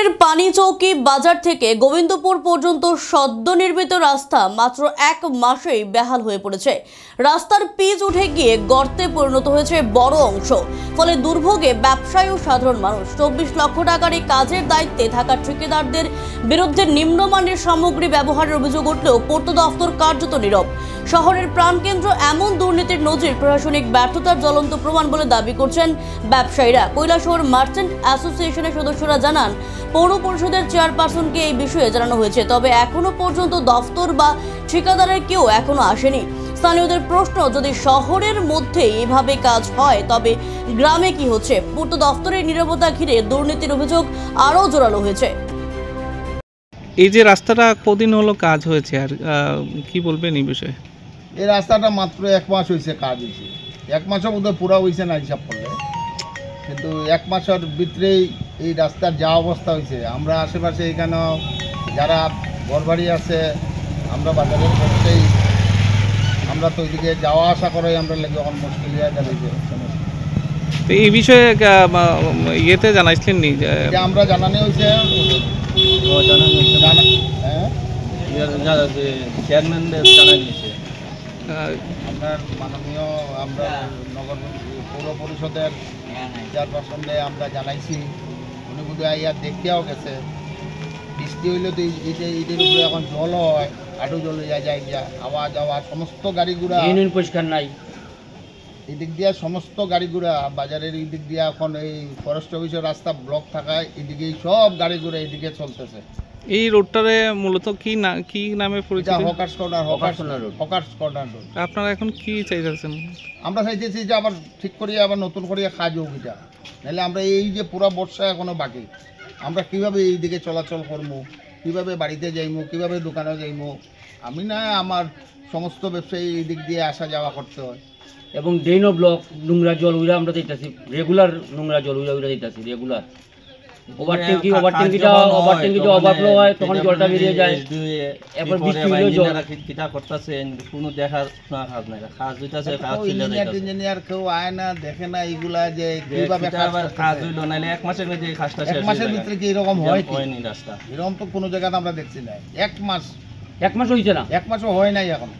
শহরের পানিচৌকি বাজার থেকে গোবিন্দপুর পর্যন্ত সদ্য নির্মিত রাস্তা মাত্র এক মাসেই বেহাল হয়ে পড়েছে। রাস্তার পিচ উঠে গিয়ে গর্তে পরিণত হয়েছে বড় অংশ, ফলে দুর্ভোগে ব্যবসায়ী ও সাধারণ মানুষ। 24 লক্ষ টাকার এই কাজের দায়িত্বে থাকা ঠিকাদারদের বিরুদ্ধে নিম্নমানের সামগ্রী ব্যবহারের অভিযোগ উঠলেও পূর্ত দফতর কার্যত নীরব। শহরের প্রাণকেন্দ্র এমন দুর্নীতির নজির প্রশাসনিক ব্যর্থতার জ্বলন্ত প্রমাণ বলে দাবি করছেন ব্যবসায়ীরা। কৈলাসহর মার্চেন্ট অ্যাসোসিয়েশনের সদস্যরা জানান, পৌর পরিষদের চেয়ারপারসনকে এই বিষয়ে জানানো হয়েছে, তবে এখনো পর্যন্ত দফতর বা ঠিকাদারের কেউ এখনো আসেনি। স্থানীয়দের প্রশ্ন, যদি শহরের মধ্যে এভাবে কাজ হয় তবে গ্রামে কি হচ্ছে? পূর্ত দফতরের নীরবতা ঘিরে দুর্নীতির অভিযোগ আরও জোরালো হয়েছে। এই যে রাস্তাটা কদিন হলো কাজ হয়েছে, আর কি বলবেন এই বিষয়ে? এই রাস্তাটা মাত্র এক মাস হয়েছে কাজ হয়েছে, এক মাসও বোধহয় পুরা হয়েছে না হিসাব করলে, কিন্তু এক মাসের ভিতরেই এই রাস্তার যা অবস্থা হয়েছে। আমরা আশেপাশে এখানে যারা ঘরবাড়ি আছে, আমরা বাজারের করতেই আমরা তো ওইদিকে যাওয়া আসা করাই আমরা লেগে এখন মুশকিল হয়ে দাঁড়িয়েছে। তো এই বিষয়ে ইয়েতে জানাইছিলেন নি? আমরা জানানো হয়েছে, আপনার মাননীয় আমরা নগর পৌর পরিষদের চেয়ারপারসনকে আমরা জানাইছি, উনি বোধহয় আইয়া দেখতেও গেছে। বৃষ্টি হইলে তো ঈদের উপরে এখন জল হয়, আটু জল হইয়া যায়, আওয়া যাওয়া সমস্ত গাড়ি ঘোড়া পরিষ্কার নাই। এই দিক দিয়ে সমস্ত গাড়ি ঘোড়া বাজারের এই দিক দিয়ে এখন এই ফরেস্ট অফিসের রাস্তা ব্লক থাকায় এদিকেই সব গাড়ি ঘোড়া এদিকে চলতেছে। এই রোডটারে মূলত কি নামে পরিচিত? Hawkers corner road. আপনারা এখন কি চাইতেছেন? আমরা চাইতেছি যে আবার ঠিক করিয়ে আবার নতুন করিয়ে কাজ হোক এটা, নাহলে আমরা এই যে পুরা বর্ষা এখনো বাকি, আমরা কিভাবে এই দিকে চলাচল করবো, কিভাবে বাড়িতে যাইমু, কিভাবে দোকানে যাইমু। আমি না, আমার সমস্ত ব্যবসায়ী এই দিক দিয়ে আসা যাওয়া করতে হয়। এবং ড্রেনও ব্লক, নোংরা জল উইরা আমরা দিতেছি, রেগুলার নোংরা জল উইরা দিতেছি রেগুলার। ওভারটেঙ্কিটা ওভারফ্লো হয়, তখন জলটা বেরিয়ে যায়। এরপর বৃষ্টি হলেও জল কিটা করতেছে, কোনো দেখার কাজ নাই, কাজ হইতাছে, কাজ চলে যাইতাছে। ইঞ্জিনিয়ার কেউ আয় না, দেখে না এইগুলা যে কিভাবে কাজ হইলো, নাইলে এক মাসের মধ্যে কাজটা শেষ। এক মাসের ভিতরে কি এরকম হয়? হয়নি রাস্তা, এরকম তো কোনো জায়গাতে আমরা দেখছি না। এক মাস হইছে না, এক মাসও হয় নাই এখন।